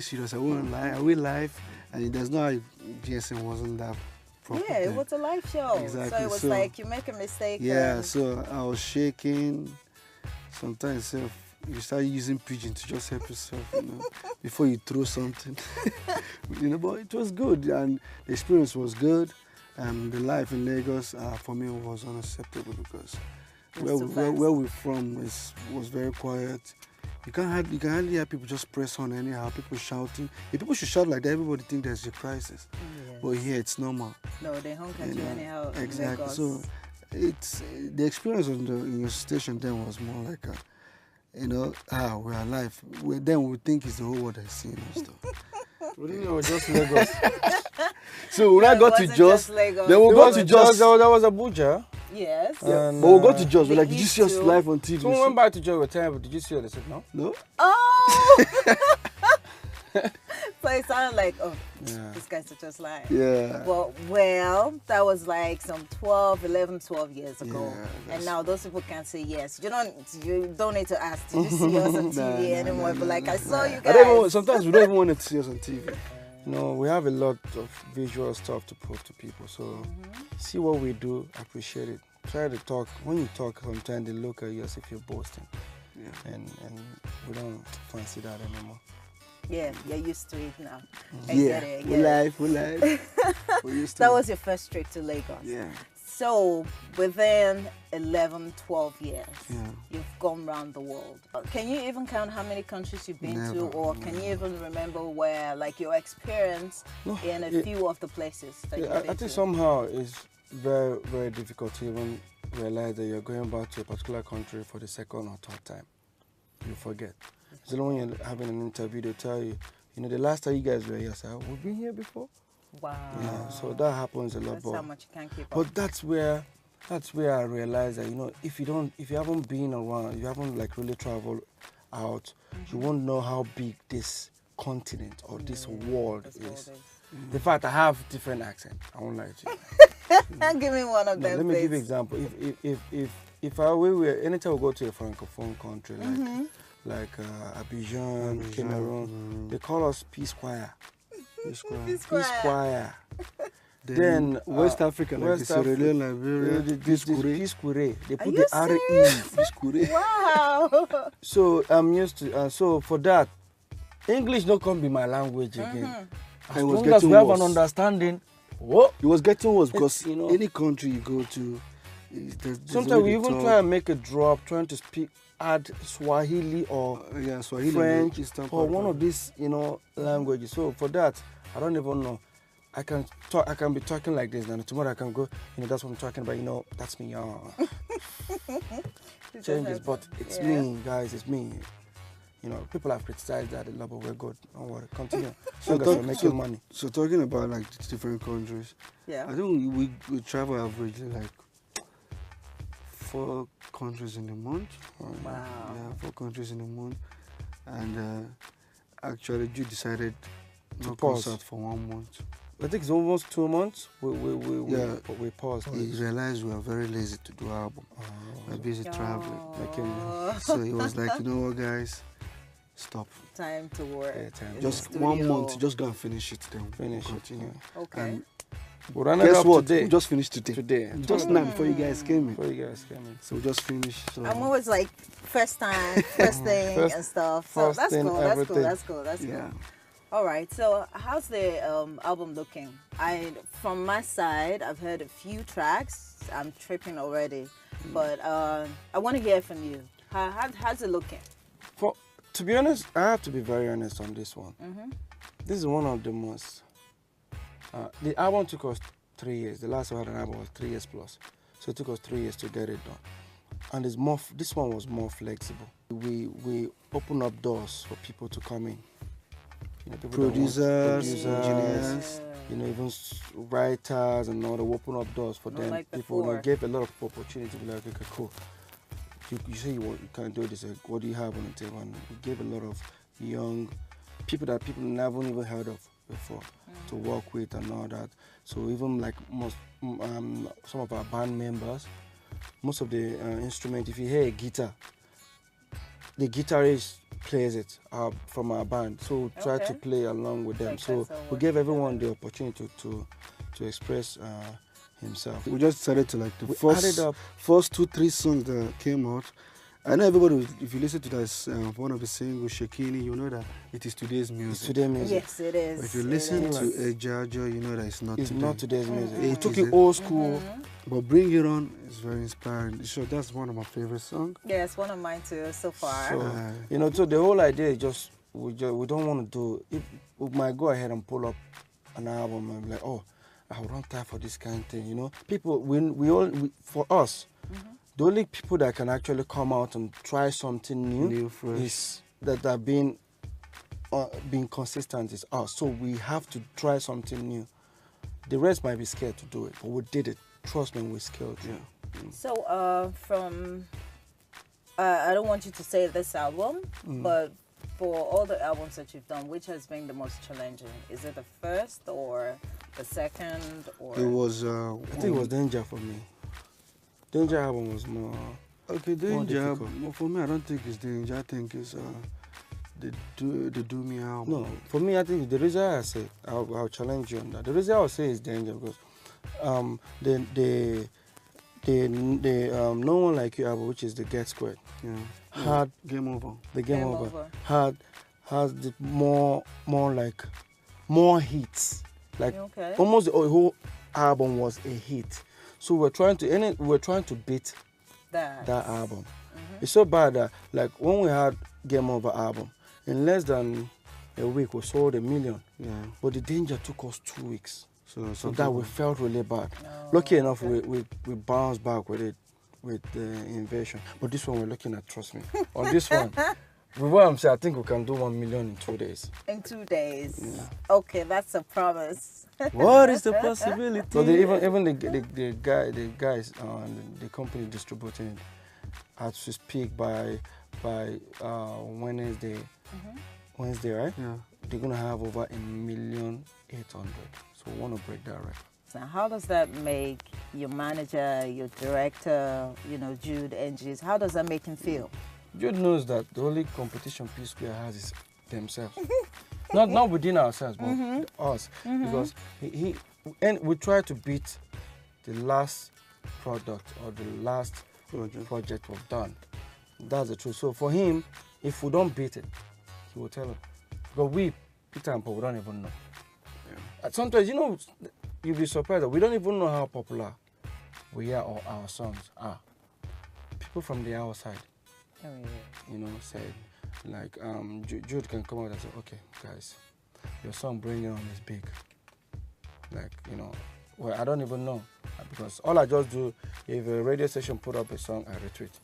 serious. I won't lie. I will live, and there's no how GSM wasn't that proper. Yeah, it then. was a live show. Exactly. So it was like you make a mistake. Yeah, and... so I was shaking. Sometimes you start using pigeon to just help yourself, before you throw something. But it was good, and the experience was good. The life in Lagos, for me, was unacceptable because where we're from was very quiet. You can hardly hear people just press on anyhow. People shouting. If people should shout like that, everybody think there's a crisis. Yes. But here it's normal. No, they honk at you anyhow. Exactly. So it's the experience in your station then was more like we're alive. Then we think it's the whole world that's seeing us stuff. We didn't know it was just Lagos. So when I got to Jos, then we'll go to Jos. There was Abuja. Yes. Yeah. But we'll go to Jos. We're like, did you see us live on TV? Someone went back to Jos with time, but did you see her? They said no. No? Oh! So it sounded like, this guy's just lying. Yeah. Well, that was like some 12 years ago. Yeah, and now those people can't say yes. You don't need to ask, did you see us on TV anymore? But like, I saw you guys. Sometimes we don't even want to see us on TV. No, we have a lot of visual stuff to prove to people. So see what we do, appreciate it. Try to talk. When you talk, sometimes they look at you as if you're boasting. Yeah. And we don't fancy that anymore. Yeah, you're used to it now. We're live. We're used to that was your first trip to Lagos. Yeah. So within 11, 12 years, you've gone around the world. Can you even count how many countries you've been to, or can you even remember where, like, your experience in a few of the places that you've been to? I think somehow it's very, very difficult to even realize that you're going back to a particular country for the second or third time. You forget. It's only when you're having an interview, they tell you, the last time you guys were here, so we've been here before. Wow. Yeah, so that happens a lot. That's how much you can't keep up. But that's where I realized that, if you haven't been around, you haven't like really traveled out, you won't know how big this continent or this world is. In fact, I have different accents. I won't lie to you. Give me one of them. Let me give you an example. If anytime we go to a francophone country like Abidjan, Cameroon, they call us psquare. Psquare. Then West Africa, like Sierra Leone, Liberia, psquare. They put the R-E. Psquare. Wow. So I'm used to. So for that, English not gonna be my language again. As long as we have an understanding. It was getting worse because any country you go to, sometimes we even try and make a drop, trying to add Swahili or French or one of these, languages. So for that, I don't even know. I can be talking like this, and tomorrow I can go, that's what I'm talking about, that's me. Changes, but it's me, guys, it's me. People have criticized that a lot, but we're good. Don't worry, continue. We're making money. So talking about like different countries, I think we travel averagely like 4 countries in a month. Wow. Yeah, 4 countries in a month. And actually, you decided to pause out for 1 month. I think it's almost 2 months. We paused. He realized we are very lazy to do album. We're busy traveling. So he was like, you know what, guys? Stop. Time to work. Yeah, just 1 month. Just go and finish it. Then continue. Okay. Guess what? Today. We just finished today. Just now before you guys came in. So we just finished. So. I'm always like first thing and stuff. So that's cool. That's cool. All right. So how's the album looking? From my side, I've heard a few tracks. I'm tripping already, but I want to hear from you. How's it looking? To be honest, I have to be very honest on this one. This is one of the most. The album took us 3 years. The last one I had an album was 3 years plus. So it took us 3 years to get it done. And this one was more flexible. We open up doors for people to come in. Producers, engineers, even writers and all that. We open up doors for them. Like people gave a lot of opportunity. Like, okay, cool. You say you can't do this. What do you have on the table? And we gave a lot of young people that people never even heard of before to work with and all that. So even like some of our band members, most of the instrument, if you hear a guitar, the guitarist plays it from our band. So we try to play along with them. Like so we gave everyone the opportunity to express himself. We just decided to like the first 2-3 songs that came out. I know everybody, if you listen to that one of the singles, Shekini, you know that it is today's music. It's today's music. Yes, it is. But if you listen to Ejajo, you know that it's not today's music. We took it old school. But Bring It On is very inspiring. So that's one of my favorite songs. Yeah, it's one of mine too so far. So, so the whole idea is just we don't want to do. We might go ahead and pull up an album and be like, oh, I don't time for this kind of thing. People, for us, the only people that can actually come out and try something new is that are being consistent is us. So we have to try something new. The rest might be scared to do it, but we did it. Trust me, we're skilled. Yeah. So from I don't want you to say this album, but for all the albums that you've done, which has been the most challenging? Is it the first or the second? Or it was. I think it was Danger for me. Danger album was more. Okay, Danger. For me, I don't think it's Danger. I think it's the Do Me album. No, for me, I think the reason I say I'll challenge you on that. The reason I'll say is Danger because the No One Like You album, which is the Get Squared, had Game Over. The Game Over has the more hits. Like almost the whole album was a hit. So we're trying to beat that album. It's so bad that like when we had Game Over album, in less than a week we sold 1 million. Yeah. But the Danger took us 2 weeks. So that we felt really bad. Lucky enough, we bounced back with it, with the Invasion. But this one we're looking at, trust me. On this one, with what I'm saying, I think we can do 1 million in 2 days. In 2 days? Yeah. Okay, that's a promise. What is the possibility? So even the guys, the company distributing it, had to speak by Wednesday. Wednesday, right? Yeah. They're gonna have over 1,800,000. So we want to break that record. So how does that make your manager, your director, Jude, NGs, how does that make him feel? Jude knows that the only competition psquare has is themselves. not within ourselves, but us. Because we try to beat the last product or the last project we've done. That's the truth. So for him, if we don't beat it, he will tell us. Because we, Peter and Paul, we don't even know. Yeah. Sometimes, you'll be surprised that we don't even know how popular we are or our songs are. People from the outside, said, like, Jude can come out and say, okay, guys, your song Bring It On is big. Like, well, I don't even know. Because all I just do, if a radio station put up a song, I retweet.